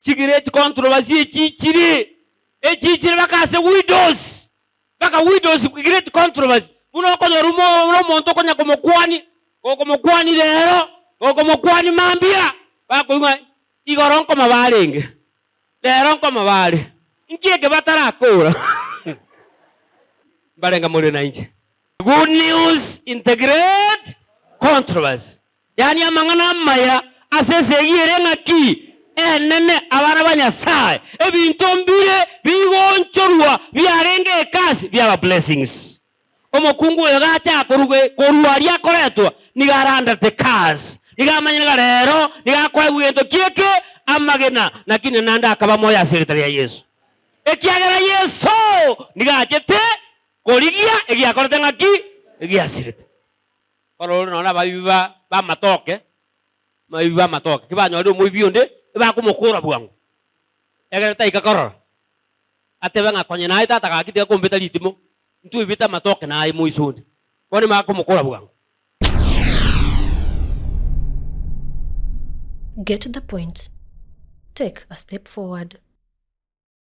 Chigirate controversy chichiri. Chichiri bakase widows. Baka widows great controversy. Uno kono rumo monto konya komokwani lero. Komokwani mambia. Bako inga igoronko mabalenge. Leronko mabale. Ingieke batara kura. Barenga muri na inje. Good news integrate controversy. Yani amangana maya asesegire ngaki enene abana banyasaye ebintu mbire bigonchorwa byarenge kasi byaba blessings. Omukungu yagacha koruaria koretwa nigaranda the cars nigamanyira rero nigakwa bwento kieke amagena nakine nanda akaba moya secretary ya Yesu ekiagera Yesu nigachete korigia egiakorete ngaki egiasirete oro nona babiba bamatoke mabiba matoke kibanyoro muibionde bakumukura bwangu egereta ikakorora atebanga konye naye tata gakite kombeta litimo ntu ibita matoke naye muisundi wone makumukura bwangu. Get the point. Take a step forward.